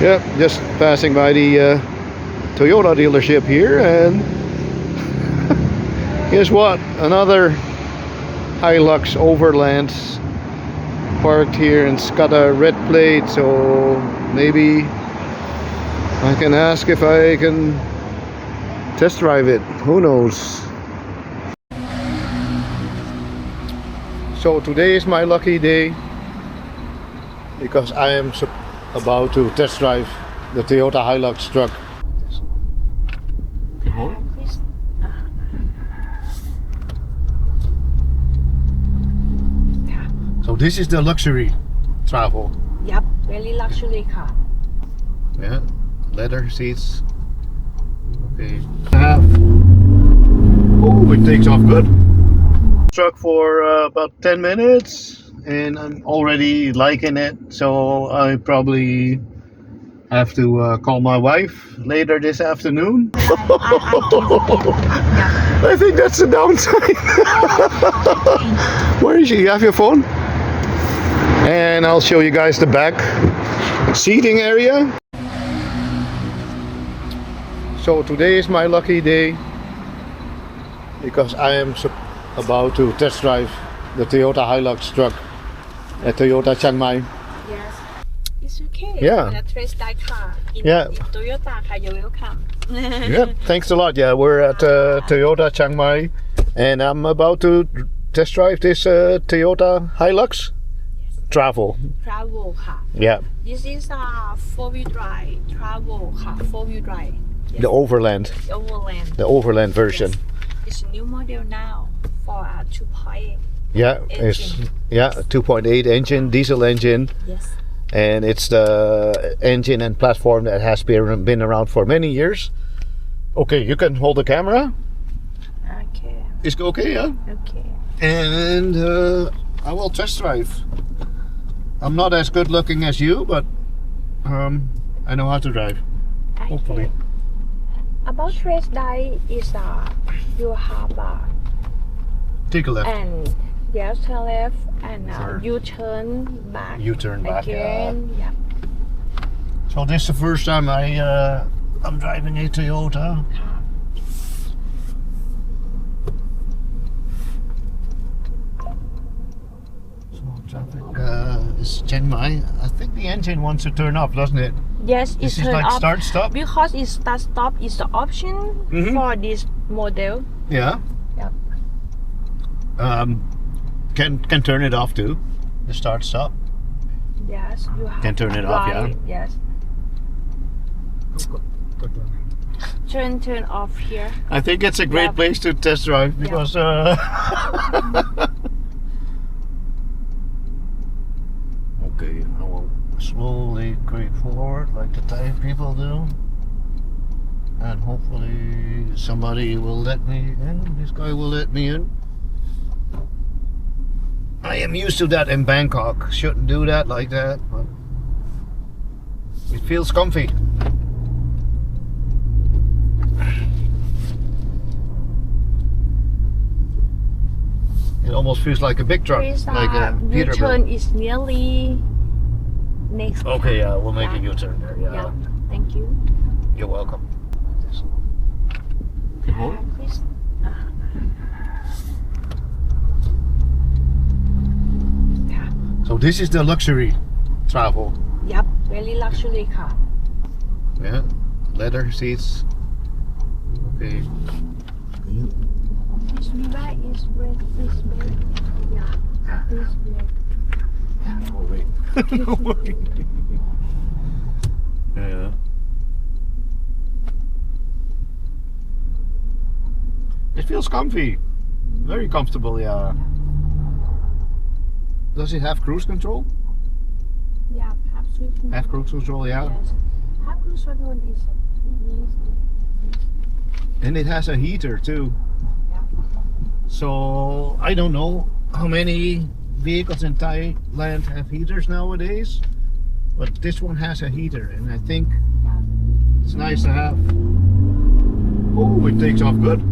Yep, just passing by the Toyota dealership here, and guess what? Another Hilux Overland parked here, and it's got a red plate, so maybe I can ask if I can test drive it. Who knows? So today is my lucky day because I am about to test drive the Toyota Hilux truck. So this is the luxury travel. Yep, very luxury car. Yeah, leather seats. Okay. Oh, it takes off good. Truck for about 10 minutes and I'm already liking it, so I probably have to call my wife later this afternoon. I give it. Yeah. I think that's the downside. Where is she? You have your phone? And I'll show you guys the back seating area. So today is my lucky day because I am about to test drive the Toyota Hilux truck at Toyota Chiang Mai. Yes, it's okay. Yeah. Wanna test that car in Toyota car, you're welcome. Yeah, thanks a lot. Yeah, we're at Toyota Chiang Mai and I'm about to test drive this Toyota Hilux travel car. Yeah, This is a four-wheel drive travel car, four-wheel drive. Yes. the Overland version. Yes. It's a new model now for a 2.8. Yeah, it's 2.8 engine, diesel engine. Yes. And it's the engine and platform that has been around for many years. Okay, you can hold the camera. Okay. It's okay, yeah? Okay. And I will test drive. I'm not as good looking as you, but I know how to drive. Okay. Hopefully. About test drive is you have Take a left. and yes, turn left and Sure. you turn back. You turn back. Again. Yeah. So this is the first time I'm driving a Toyota. So traffic is Chiang Mai. I think the engine wants to turn off, doesn't it? Yes, This it's is turn like off start stop. because it's start stop is the option Mhm. for this model. Yeah. Yep. Can turn it off too. The start stop. Yes, you have Can turn it off, yeah. Yes. Turn off here. I think it's a great Yeah. place to test drive because okay, I will slowly creep forward like the Thai people do. And hopefully somebody will let me in. This guy will let me in. I am used to that in Bangkok. Shouldn't do that like that, but it feels comfy. It almost feels like a big truck, Please, like a Peterbilt. U-turn is nearly next. Okay, yeah, we'll make a Yeah. U-turn there. Yeah. Yeah. Thank you. You're welcome. Please. So this is the luxury travel. Yep, very luxury car. Yeah, leather seats. Okay. This back is red. This red. Yeah. This red. Oh wait. No way. Yeah. It feels comfy. Very comfortable, yeah. Does it have cruise control? Yeah, absolutely. Have cruise control, yeah. Yes. Have cruise control is And it has a heater too. Yeah. So I don't know how many vehicles in Thailand have heaters nowadays, but this one has a heater, and I think it's nice to have. Oh, it takes off good.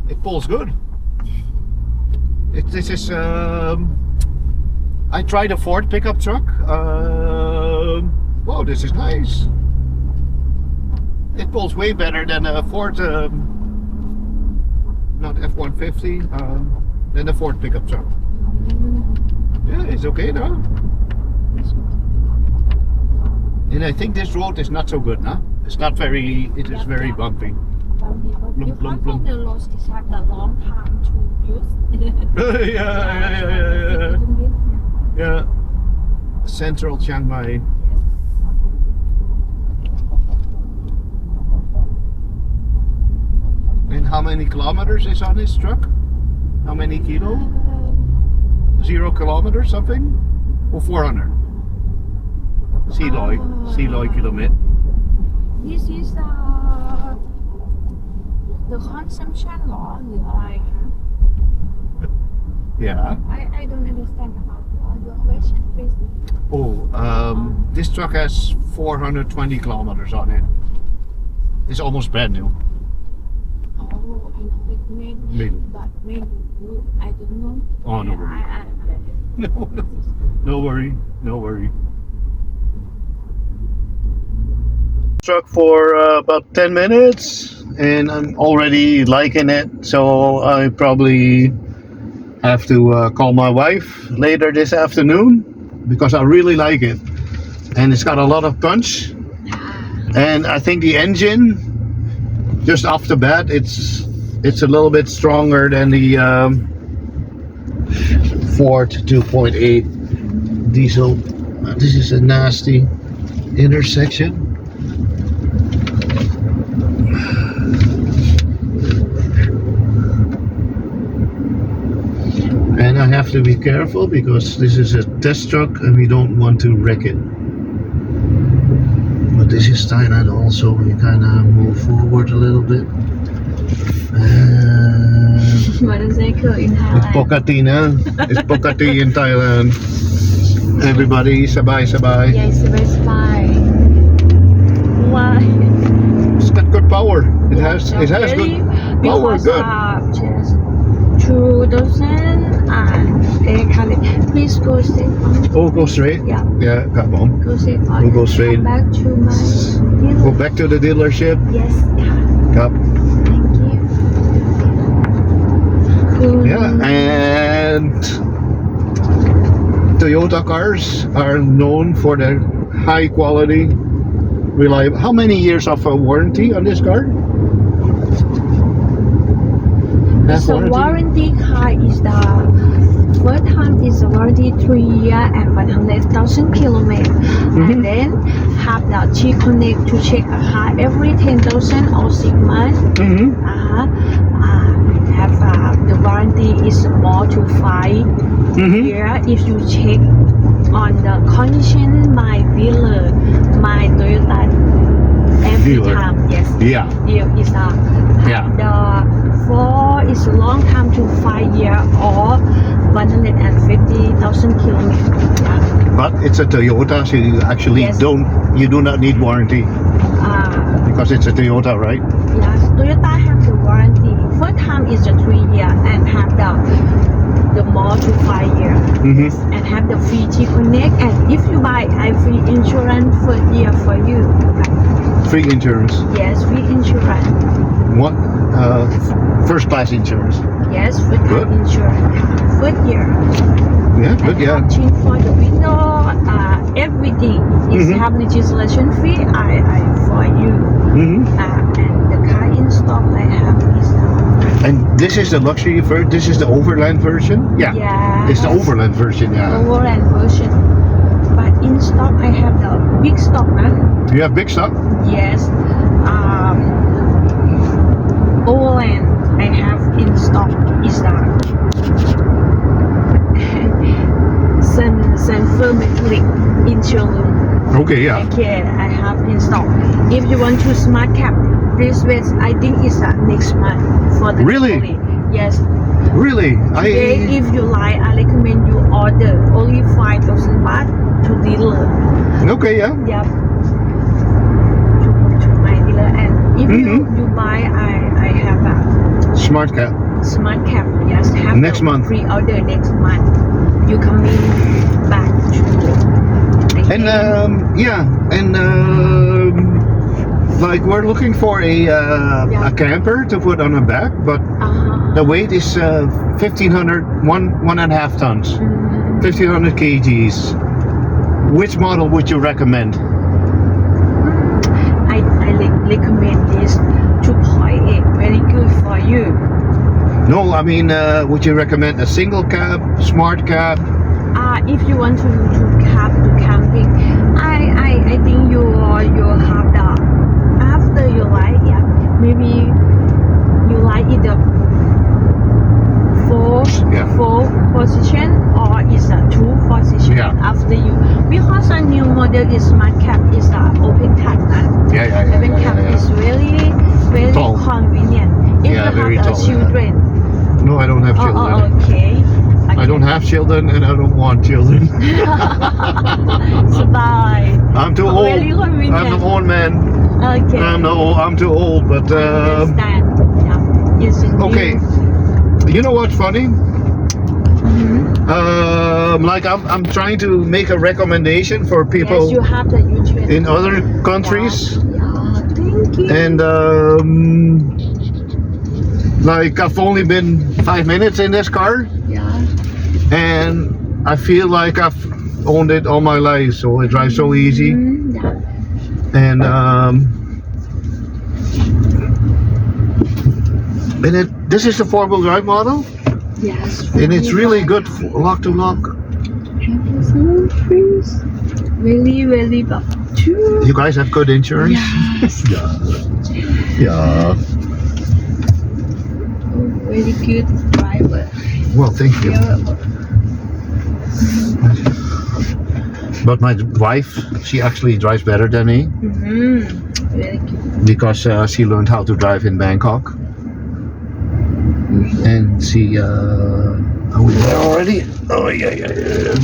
It pulls good. This is I tried a Ford pickup truck Whoa, this is nice. It pulls way better than a Ford, not F-150, than the Ford pickup truck. Yeah, it's okay now. And I think this road is not so good, huh? It's not very, it is very bumpy. Because of the roads is have the long time to use. Yeah. Central Chiang Mai. And how many kilometers is on this truck? How many kilo? 0 kilometers something? Or 400? 400 kilometer. This is the consumption law. Like, Yeah. I don't understand about your question, please. Oh, this truck has 420 kilometers on it. It's almost brand new. Oh, I know it Maybe. but maybe I don't know. Oh, no worry. No worry. No worry. Truck for about 10 minutes and I'm already liking it, so I probably have to call my wife later this afternoon because I really like it and it's got a lot of punch, and I think the engine just off the bat it's a little bit stronger than the Ford 2.8 diesel. This is a nasty intersection. And I have to be careful because this is a test truck and we don't want to wreck it. But this is Thailand also, we kind of move forward a little bit. What is it called in It's Thailand? Pokati na. It's Pokati in Thailand. Everybody, sabay sabay. Yes, best buy. Why? It's got good power. It has good power. Because, Good. Just 2008, please go straight on. Oh, go straight. Yeah, Yeah, come on. go straight on. We'll go straight. Come back to my dealer. Go back to the dealership. Yes, Yep. thank you. Yeah, and Toyota cars are known for their high quality, reliable. How many years of a warranty on this car? So warranty car is the first time is the warranty 3 years and 100,000 kilometers, and then have the G-Connect to check a car every 10,000 or 6 months. Mm-hmm. Have the warranty is more to 5 years if you check on the condition my dealer, my Toyota every Dealer. time. Yes. Yeah. Deal is Yeah. the 4 is long time to 5 years or 150,000 kilometers. Yeah. But it's a Toyota, so you actually Yes. do not need warranty because it's a Toyota, right? Yes, Toyota have the warranty. First time is the 3 years and have the more to 5 years. Mm-hmm. And have the free G-Connect, and if you buy I free insurance for year for you. Free insurance. Yes, free insurance. What? First class insurance. Yes, first Good. time insurance. First year. Yeah, good. Yeah. Change for the window, everything is have legislation fee. I for you. Mm-hmm. And the car in stock I have is And this is the luxury version. This is the overland version. Yeah. yeah. It's the overland version. Yeah. Overland version. But in stock I have the big stock, huh? You have big stock. Yes. Overland I have in stock is Sun Metallic insurance. Okay. Yeah. Okay, I have in stock. If you want to smart cap, this wait I think is next month for the Really? Metallic. Yes. Really? Today, if you like, I recommend you order only 5,000 baht to dealer. Okay. Yeah. Yep. To my dealer, and if you buy, I have a Smart cap. smart cap. Yes, have Next the month. pre-order next month. You coming back to. And like we're looking for a camper to put on the back, but the weight is 1,500, one and a half tons, 1,500 kgs. Which model would you recommend? I recommend this 2.8, very good for you. No, I mean, would you recommend a single cab, smart cab? If you want to have to camping, I think you have the, after you like, yeah, maybe you like either four position or is a 2 position. After you, because a new model is smart cab is a open cab. Open cab is very convenient. If you have children. No, I don't have children. Okay. I don't have children and I don't want children. I'm too old. Very convenient. I'm an old man. Okay. I'm too old, but understand. okay. You know what's funny? Like I'm trying to make a recommendation for people. Yes, you have the YouTube in other countries. Yeah, thank you. And like I've only been 5 minutes in this car. And I feel like I've owned it all my life, so it drives so easy. And this is the 4-wheel drive model. Yes. And it's really good lock to lock. Really but you guys have good insurance? Yes. Yeah. Really good driver. Well, thank you. But my wife, she actually drives better than me. Very good. Because she learned how to drive in Bangkok. And she, are we there already? Oh yeah.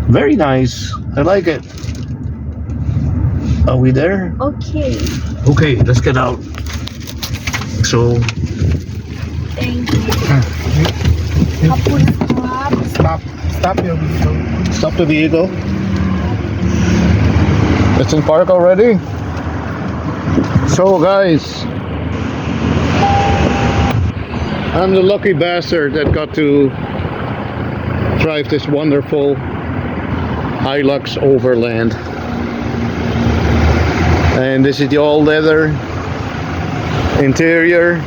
Very nice. I like it. Are we there? Okay. Okay, let's get out. So. Thank you. Stop your vehicle. Stop the vehicle. It's in park already. So guys, I'm the lucky bastard that got to drive this wonderful Hilux Overland. And this is the all leather interior.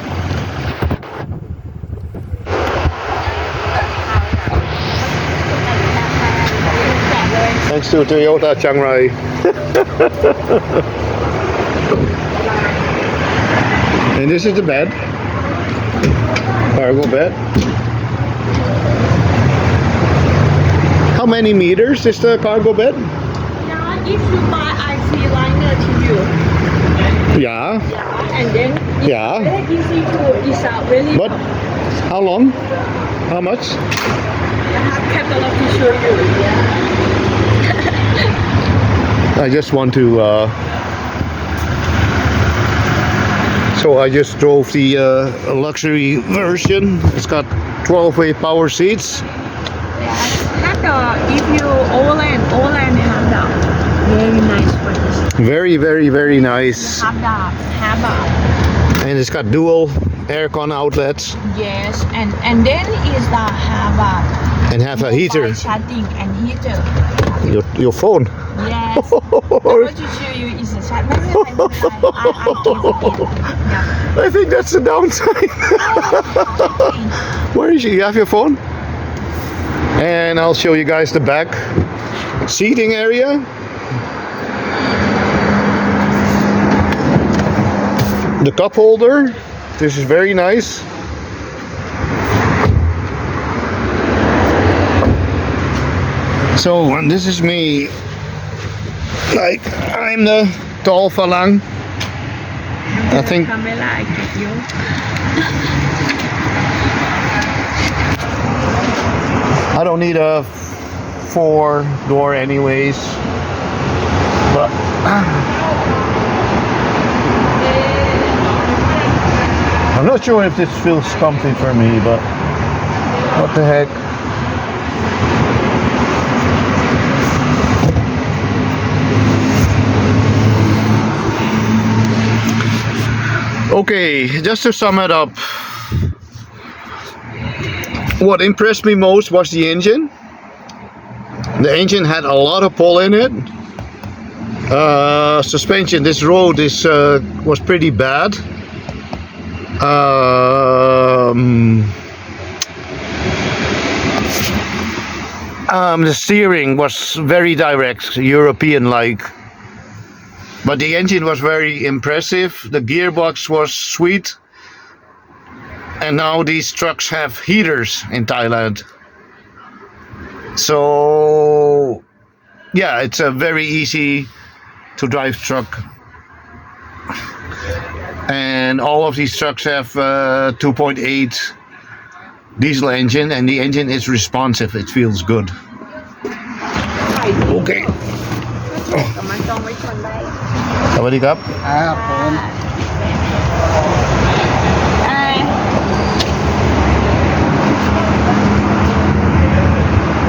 Thanks to Toyota Chiang Rai. And this is the bed. Cargo bed. How many meters is the cargo bed? Yeah, if you buy, I free liner to you. Yeah. Yeah, and then very easy to. It's really. But how long? How much? I have catalog to show you. Yeah. I just want to so I just drove the luxury version. It's got 12-way power seats. Have the, if you Overland have the very nice ones. Very nice. Have the And it's got dual aircon outlets. yes, and then is the have a heater. Charging and heater. Your phone. Yes. I want to show you is a chat. I give it. Yeah. I think that's the downside. Where is you? You have your phone? And I'll show you guys the back seating area. The cup holder. This is very nice. So, and this is me. Like, I'm the tall falang. I think. I don't need a 4-door anyways. But I'm not sure if this feels comfy for me, but what the heck. Okay, just to sum it up, what impressed me most was the engine. The engine had a lot of pull in it. Suspension, this road was pretty bad. The steering was very direct, European-like. But the engine was very impressive. The gearbox was sweet. And now these trucks have heaters in Thailand. So, yeah, it's a very easy to drive truck. And all of these trucks have 2.8 diesel engine, and the engine is responsive. It feels good. Okay. มันจองไว้ชนได้ สวัสดีครับ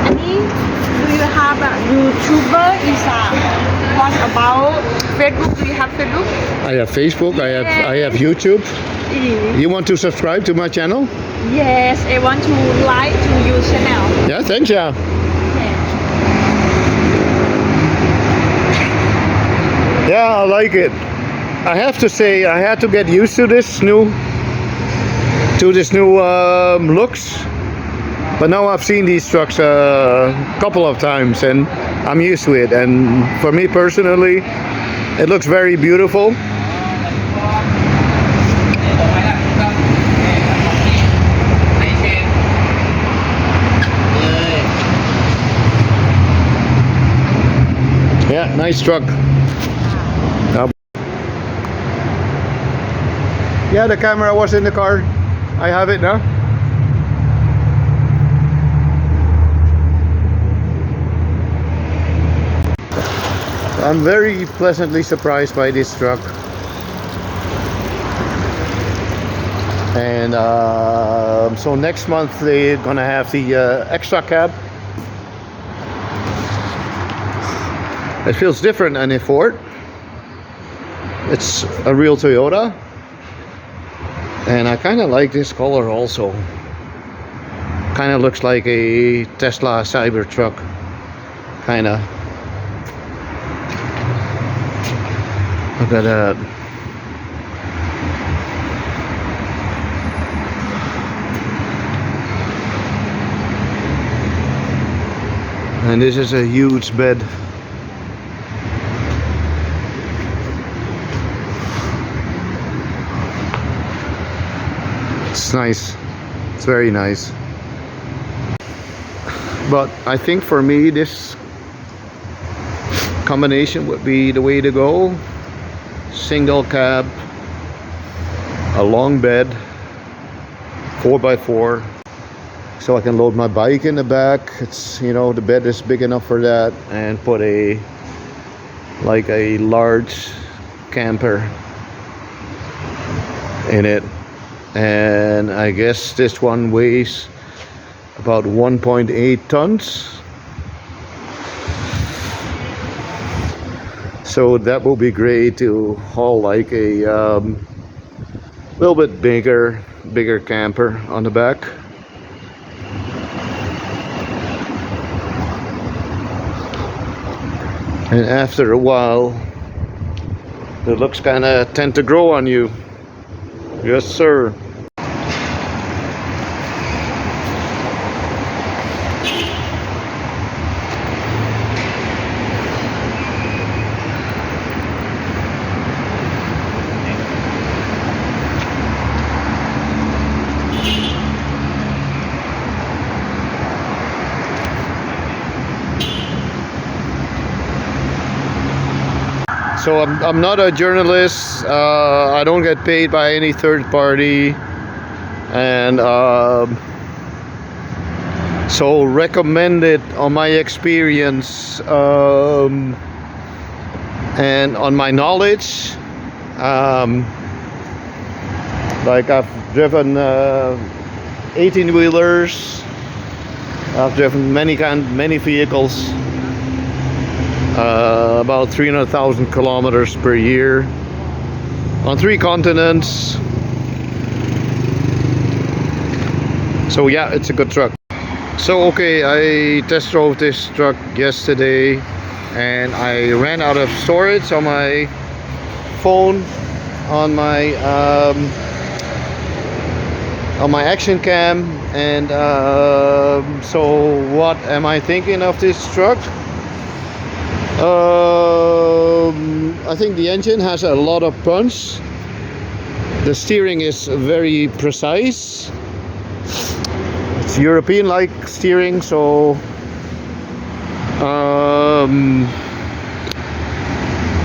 อันนี้ do you have a YouTuber is what about Facebook? Do you have Facebook? I have Facebook. I have YouTube. You want to subscribe to my channel? Yes, I want to like to your channel. Yeah, thanks. Yeah. Yeah, I like it. I have to say, I had to get used to this new looks. But now I've seen these trucks a couple of times, and I'm used to it. And for me personally, it looks very beautiful. Yeah, nice truck. Yeah, the camera was in the car. I have it now. I'm very pleasantly surprised by this truck. And so next month they're gonna have the extra cab. It feels different than a Ford. It's a real Toyota. And I kind of like this color also. Kind of looks like a Tesla Cybertruck. Kind of. Look at that. And this is a huge bed. It's nice. It's very nice. But I think for me this combination would be the way to go. Single cab, a long bed, 4x4, so I can load my bike in the back. It's, you know, the bed is big enough for that, and put a large camper in it. And I guess this one weighs about 1.8 tons. So that will be great to haul like a little bit bigger camper on the back. And after a while, the looks kind of tend to grow on you. Yes, sir. So I'm not a journalist. I don't get paid by any third party, and so recommend it on my experience and on my knowledge. Like I've driven 18-wheelers. I've driven many vehicles. About 300,000 kilometers per year, on 3 continents. So yeah, it's a good truck. So okay, I test drove this truck yesterday and I ran out of storage on my phone, on my action cam, and so what am I thinking of this truck? I think the engine has a lot of punch. The steering is very precise. It's European-like steering, so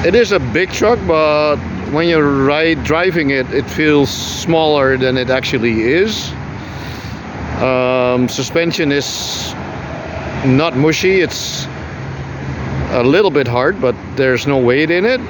it is a big truck, but when you're driving it, it feels smaller than it actually is. Suspension is not mushy, it's a little bit hard, but there's no weight in it.